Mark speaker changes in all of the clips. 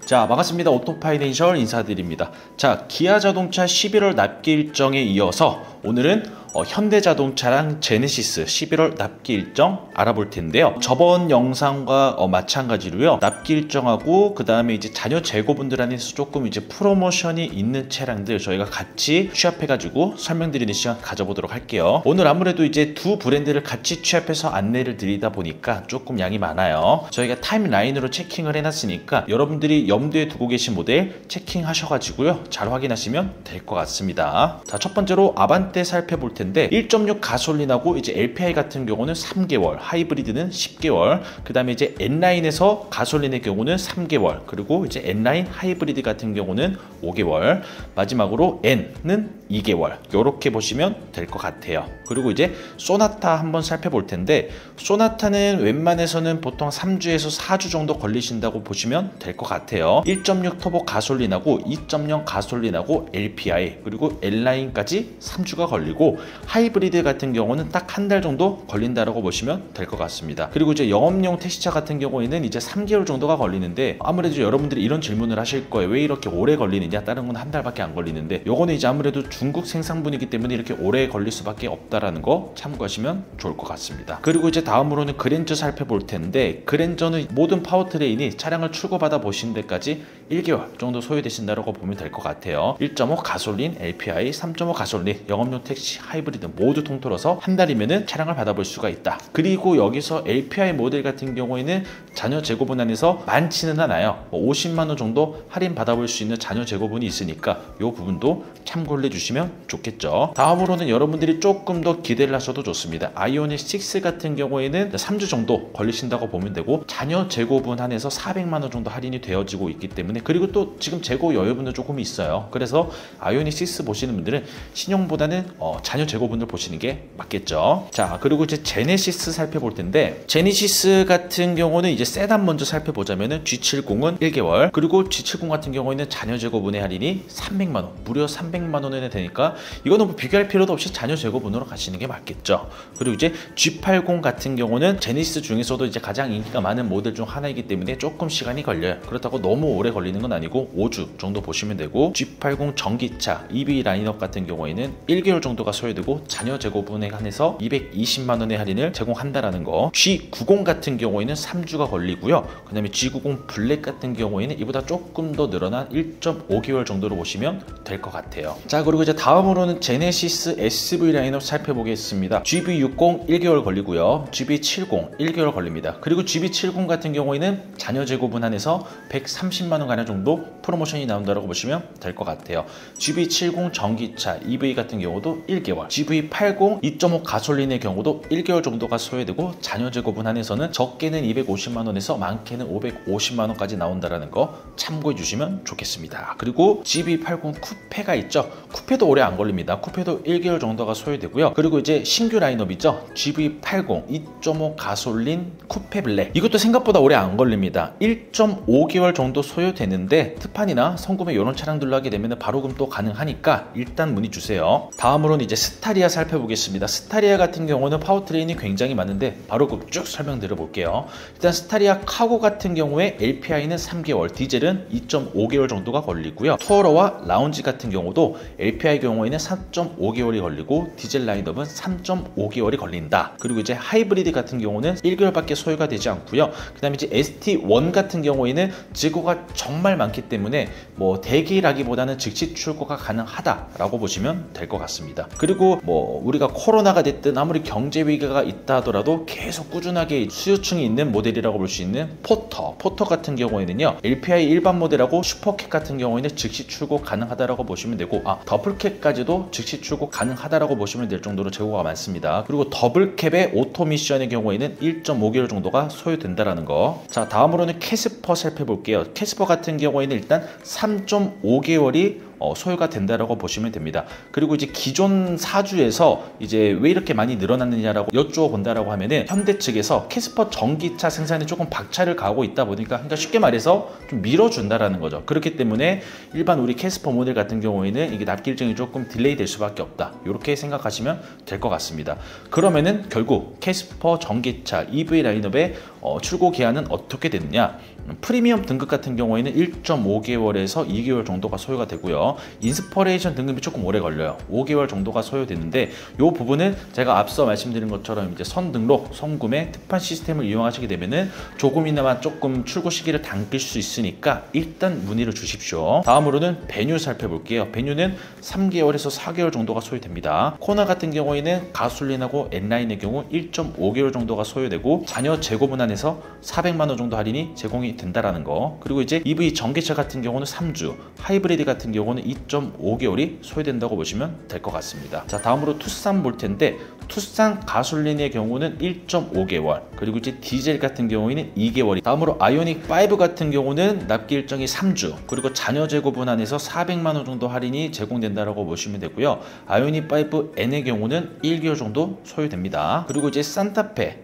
Speaker 1: 자, 반갑습니다. 오토파이낸셜 인사드립니다. 자, 기아자동차 11월 납기 일정에 이어서 오늘은 현대자동차랑 제네시스 11월 납기 일정 알아볼 텐데요. 저번 영상과 마찬가지로요. 납기 일정하고 그 다음에 이제 자녀 재고분들 안에서 조금 이제 프로모션이 있는 차량들 저희가 같이 취합해가지고 설명드리는 시간 가져보도록 할게요. 오늘 아무래도 이제 두 브랜드를 같이 취합해서 안내를 드리다 보니까 조금 양이 많아요. 저희가 타임라인으로 체킹을 해놨으니까 여러분들이 염두에 두고 계신 모델 체킹하셔가지고요. 잘 확인하시면 될 것 같습니다. 자, 첫 번째로 아반떼 살펴볼 텐데 1.6 가솔린하고 이제 LPI 같은 경우는 3개월, 하이브리드는 10개월, 그 다음에 이제 N라인에서 가솔린의 경우는 3개월, 그리고 이제 N라인 하이브리드 같은 경우는 5개월, 마지막으로 N는 2개월, 이렇게 보시면 될 것 같아요. 그리고 이제 소나타 한번 살펴볼 텐데, 소나타는 웬만해서는 보통 3주에서 4주 정도 걸리신다고 보시면 될 것 같아요. 1.6 터보 가솔린하고 2.0 가솔린하고 LPI 그리고 N라인까지 3주가 걸리고, 하이브리드 같은 경우는 딱 한 달 정도 걸린다라고 보시면 될 것 같습니다. 그리고 이제 영업용 택시차 같은 경우에는 이제 3개월 정도가 걸리는데, 아무래도 여러분들이 이런 질문을 하실 거예요. 왜 이렇게 오래 걸리느냐? 다른 건 한 달밖에 안 걸리는데, 요거는 이제 아무래도 중국 생산분이기 때문에 이렇게 오래 걸릴 수밖에 없다라는 거 참고하시면 좋을 것 같습니다. 그리고 이제 다음으로는 그랜저 살펴볼 텐데, 그랜저는 모든 파워트레인이 차량을 출고받아 보신 데까지 1개월 정도 소요되신다고 보면 될 것 같아요. 1.5 가솔린, LPI, 3.5 가솔린, 영업용 택시, 하이브리드 모두 통틀어서 한 달이면은 차량을 받아볼 수가 있다. 그리고 여기서 LPI 모델 같은 경우에는 자녀 재고분 안에서 많지는 않아요. 50만 원 정도 할인 받아볼 수 있는 자녀 재고분이 있으니까 이 부분도 참고를 해주시면 좋겠죠. 다음으로는 여러분들이 조금 더 기대를 하셔도 좋습니다. 아이오닉 6 같은 경우에는 3주 정도 걸리신다고 보면 되고, 자녀 재고분 한해서 400만 원 정도 할인이 되어지고 있기 때문에, 그리고 또 지금 재고 여유분도 조금 있어요. 그래서 아이오닉 6 보시는 분들은 신용보다는 자녀 재고분을 보시는 게 맞겠죠. 자, 그리고 이제 제네시스 살펴볼 텐데, 제네시스 같은 경우는 이제 세단 먼저 살펴보자면은 G70은 1개월, 그리고 G70 같은 경우에는 자녀 재고분의 할인이 300만 원, 무려 300만 원에 되니까 이거는 뭐 비교할 필요도 없이 자녀 재고분으로 가시는 게 맞겠죠. 그리고 이제 G80 같은 경우는 제네시스 중에서도 이제 가장 인기가 많은 모델 중 하나이기 때문에 조금 시간이 걸려요. 그렇다고 너무 오래 걸리는 건 아니고 5주 정도 보시면 되고, G80 전기차 EV 라인업 같은 경우에는 1개월 정도가 소요되고 자녀 재고분에 한해서 220만 원의 할인을 제공한다라는 거. G90 같은 경우에는 3주가 걸리고요. 그 다음에 G90 블랙 같은 경우에는 이보다 조금 더 늘어난 1.5개월 정도로 보시면 될 것 같아요. 자, 그리고 이제 다음으로는 제네시스 SV 라인업 살펴보겠습니다. GV60 1개월 걸리고요. GV70 1개월 걸립니다. 그리고 GV70 같은 경우에는 자녀 재고분 한해서 130만 원 가량 정도 프로모션이 나온다고 보시면 될 것 같아요. GV70 전기차 EV 같은 경우도 1개월, GV80 2.5 가솔린의 경우도 1개월 정도가 소요되고, 자녀 재고분 한해서는 적게는 250만 원에서 많게는 550만 원까지 나온다라는 거 참고해 주시면 좋겠습니다. 그리고 GV80 쿠페가 있죠. 쿠페도 오래 안 걸립니다. 쿠페도 1개월 정도가 소요되고요. 그리고 이제 신규 라인업이죠. GV80 2.5 가솔린 쿠페 블랙, 이것도 생각보다 오래 안 걸립니다. 1.5개월 정도 소요되는데, 특판이나 성구매 이런 차량들로 하게 되면 바로금도 가능하니까 일단 문의 주세요. 다음으로는 이제 스타리아 살펴보겠습니다. 스타리아 같은 경우는 파워트레인이 굉장히 많은데 바로 쭉 설명드려 볼게요. 일단 스타리아 카고 같은 경우에 LPI는 3개월, 디젤은 2.5개월 정도가 걸리고요. 투어러와 라운지 같은 경우도 LPI 경우에는 4.5개월이 걸리고, 디젤 라인업은 3.5개월이 걸린다. 그리고 이제 하이브리드 같은 경우는 1개월밖에 소요가 되지 않고요. 그 다음에 이제 ST1 같은 경우에는 재고가 정말 많기 때문에 뭐 대기라기보다는 즉시 출고가 가능하다라고 보시면 될 것 같습니다. 그리고 뭐 우리가 코로나가 됐든 아무리 경제 위기가 있다 하더라도 계속 꾸준하게 수요층이 있는 모델이라고 볼 수 있는 포터 같은 경우에는요, LPI 일반 모델하고 슈퍼캡 같은 경우에는 즉시 출고 가능하다라고 보시면 되고, 더블캡까지도 즉시 출고 가능하다라고 보시면 될 정도로 재고가 많습니다. 그리고 더블캡의 오토미션의 경우에는 1.5개월 정도가 소요된다라는 거. 자, 다음으로는 캐스퍼 살펴볼게요. 캐스퍼 같은 경우에는 일단 3.5개월이 소요가 된다라고 보시면 됩니다. 그리고 이제 기존 사주에서 이제 왜 이렇게 많이 늘어났느냐라고 여쭈어 본다라고 하면은, 현대 측에서 캐스퍼 전기차 생산에 조금 박차를 가하고 있다 보니까, 그러니까 쉽게 말해서 좀 밀어준다라는 거죠. 그렇기 때문에 일반 우리 캐스퍼 모델 같은 경우에는 이게 납기 일정이 조금 딜레이 될 수밖에 없다, 이렇게 생각하시면 될 것 같습니다. 그러면은 결국 캐스퍼 전기차 EV 라인업의 출고 기한은 어떻게 됐느냐? 프리미엄 등급 같은 경우에는 1.5개월에서 2개월 정도가 소요가 되고요. 인스퍼레이션 등급이 조금 오래 걸려요. 5개월 정도가 소요되는데 이 부분은 제가 앞서 말씀드린 것처럼 이제 선등록, 선구매, 특판 시스템을 이용하시게 되면은 조금이나마 조금 출고 시기를 당길 수 있으니까 일단 문의를 주십시오. 다음으로는 배뉴 살펴볼게요. 배뉴는 3개월에서 4개월 정도가 소요됩니다. 코나 같은 경우에는 가솔린하고 N라인의 경우 1.5개월 정도가 소요되고 자녀 재고 분할에서 400만 원 정도 할인이 제공이 된다라는 거. 그리고 이제 EV 전기차 같은 경우는 3주, 하이브리드 같은 경우는 2.5개월이 소요된다고 보시면 될 것 같습니다. 자, 다음으로 투싼 볼 텐데 투싼 가솔린의 경우는 1.5개월, 그리고 이제 디젤 같은 경우에는 2개월이. 다음으로 아이오닉 5 같은 경우는 납기 일정이 3주, 그리고 자녀 재고 분할에서 400만 원 정도 할인이 제공된다라고 보시면 되고요. 아이오닉 5N의 경우는 1개월 정도 소요됩니다. 그리고 이제 산타페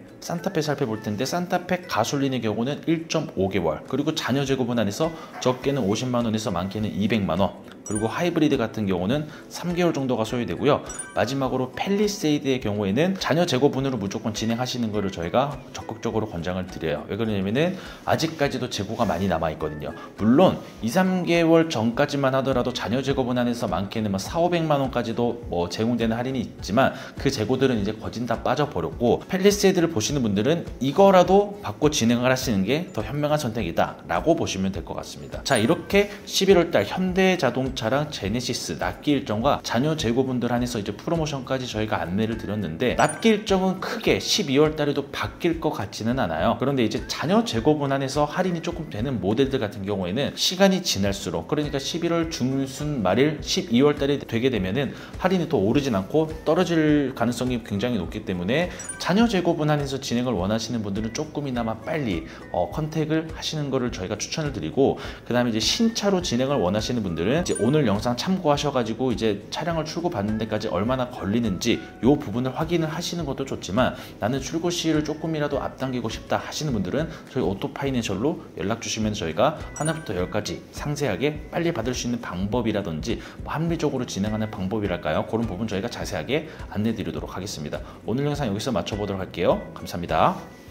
Speaker 1: 살펴볼 텐데 산타페 가솔린의 경우는 1.5개월, 그리고 자녀 재고 분할에서 적게는 50만 원에서 많게는 200만 원, 그리고 하이브리드 같은 경우는 3개월 정도가 소요되고요. 마지막으로 팰리세이드의 경우에는 자녀 재고 분할을 무조건 진행하시는 것을 저희가 적극적으로 권장을 드려요. 왜 그러냐면은 아직까지도 재고가 많이 남아 있거든요. 물론 2-3개월 전까지만 하더라도 자녀 재고 분할에서 많게는 4-500만 원까지도 제공되는 할인이 있지만 그 재고들은 이제 거진 다 빠져버렸고, 팰리세이드를 보시는 분들은 이거라도 받고 진행을 하시는 게 더 현명한 선택이다 라고 보시면 될 것 같습니다. 자, 이렇게 11월달 현대자동차랑 제네시스 납기 일정과 자녀 재고분들 한해서 이제 프로모션까지 저희가 안내를 드렸는데, 납기 일정은 크게 12월 달에도 바뀔 것 같지는 않아요. 그런데 이제 자녀 재고분 한해서 할인이 조금 되는 모델들 같은 경우에는 시간이 지날수록, 그러니까 11월 중순 말일 12월 달이 되게 되면은 할인이 더 오르진 않고 떨어질 가능성이 굉장히 높기 때문에 자녀 재고분 한해서 진행을 원하시는 분들은 조금이나마 빨리 컨택을 하시는 거를 저희가 추천을 드리고, 그 다음에 이제 신차로 진행을 원하시는 분들은 이제 오늘 영상 참고하셔가지고 이제 차량을 출고 받는 데까지 얼마나 걸리는지 이 부분을 확인을 하시는 것도 좋지만, 나는 출고 시일을 조금이라도 앞당기고 싶다 하시는 분들은 저희 오토파이낸셜로 연락 주시면 저희가 하나부터 10까지 상세하게 빨리 받을 수 있는 방법이라든지 합리적으로 진행하는 방법이랄까요, 그런 부분 저희가 자세하게 안내 드리도록 하겠습니다. 오늘 영상 여기서 마쳐보도록 할게요. 감사합니다.